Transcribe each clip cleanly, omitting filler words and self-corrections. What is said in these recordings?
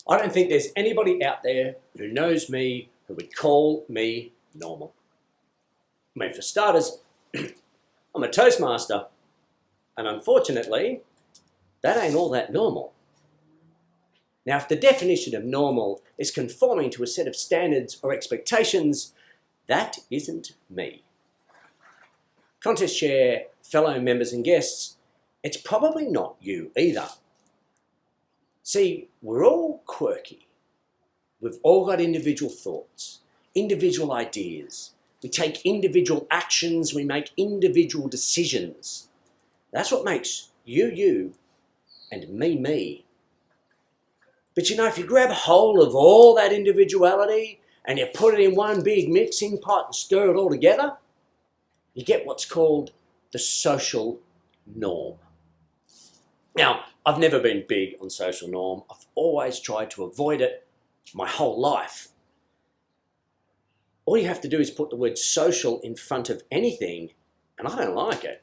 I don't think there's anybody out there who knows me who would call me normal. I mean, for starters, I'm a Toastmaster, and unfortunately, that ain't all that normal. Now, if the definition of normal is conforming to a set of standards or expectations, that isn't me. Contest chair, fellow members and guests, it's probably not you either. See, we're all quirky. We've all got individual thoughts, individual ideas. We take individual actions, we make individual decisions. That's what makes you, you, and me. But you know, if you grab hold of all that individuality and you put it in one big mixing pot and stir it all together, you get what's called the social norm. Now, I've never been big on social norm. I've always tried to avoid it my whole life. All you have to do is put the word social in front of anything, and I don't like it.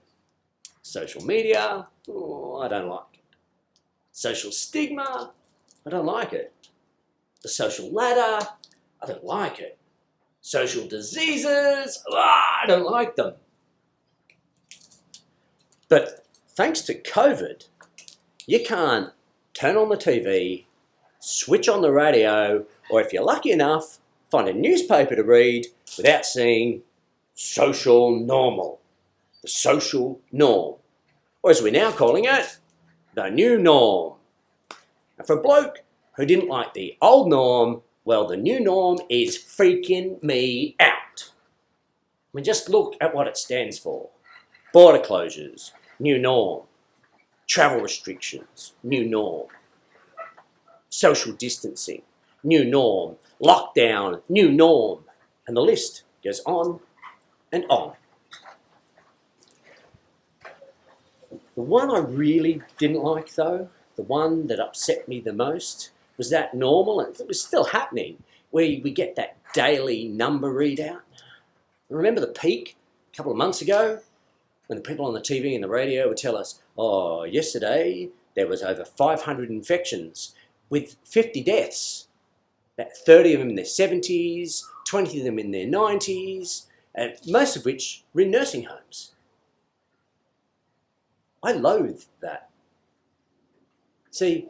Social media, I don't like it. Social stigma, I don't like it. The social ladder, I don't like it. Social diseases, I don't like them. But thanks to COVID, you can't turn on the TV, switch on the radio, or if you're lucky enough, find a newspaper to read without seeing social normal, the social norm, or as we're now calling it, the new norm. And for a bloke who didn't like the old norm, well, the new norm is freaking me out. I mean, just look at what it stands for. Border closures, new norm. Travel restrictions, new norm. Social distancing, new norm. Lockdown, new norm. And the list goes on and on. The one I really didn't like, though, the one that upset me the most, was that normal, and it was still happening, where we get that daily number readout. Remember the peak a couple of months ago, when the people on the TV and the radio would tell us, oh, yesterday there was over 500 infections with 50 deaths. 30 of them in their 70s, 20 of them in their 90s, and most of which were in nursing homes. I loathe that. See,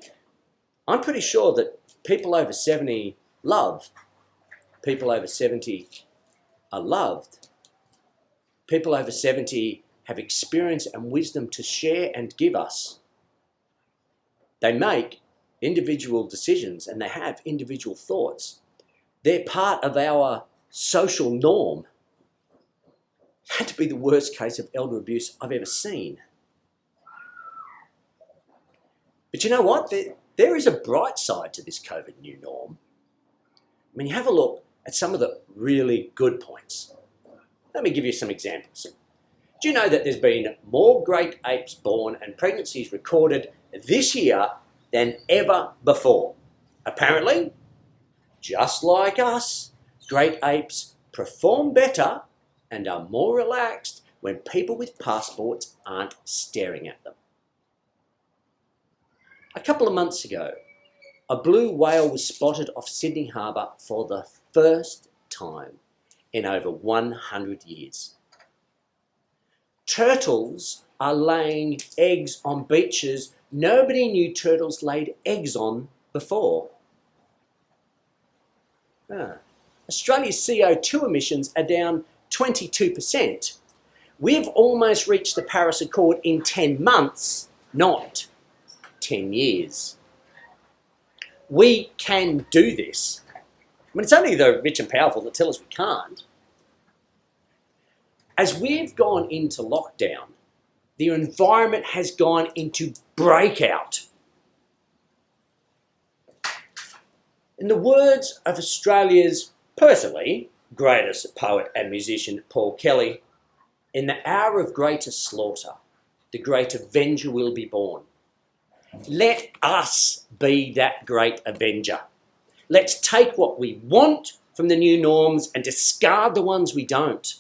I'm pretty sure that people over 70 love. People over 70 are loved. People over 70 have experience and wisdom to share and give us. They make individual decisions and they have individual thoughts. They're part of our social norm. It had to be the worst case of elder abuse I've ever seen. But you know what? There is a bright side to this COVID new norm. I mean, you have a look at some of the really good points. Let me give you some examples. Do you know that there's been more great apes born and pregnancies recorded this year than ever before? Apparently, just like us, great apes perform better and are more relaxed when people with passports aren't staring at them. A couple of months ago, a blue whale was spotted off Sydney Harbour for the first time in over 100 years. Turtles are laying eggs on beaches nobody knew turtles laid eggs on before. Australia's CO2 emissions are down 22%. We've almost reached the Paris Accord in 10 months, not 10 years. We can do this. I mean, it's only the rich and powerful that tell us we can't. As we've gone into lockdown, the environment has gone into breakout. In the words of Australia's personally greatest poet and musician, Paul Kelly, in the hour of greater slaughter, the great avenger will be born. Let us be that great avenger. Let's take what we want from the new norms and discard the ones we don't.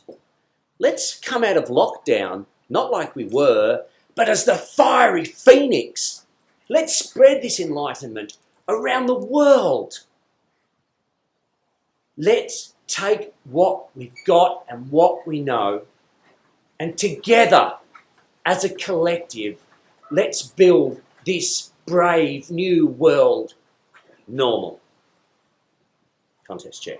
Let's come out of lockdown, not like we were, but as the fiery phoenix. Let's spread this enlightenment around the world. Let's take what we've got and what we know, and together, as a collective, let's build this brave new world normal. Contest chair.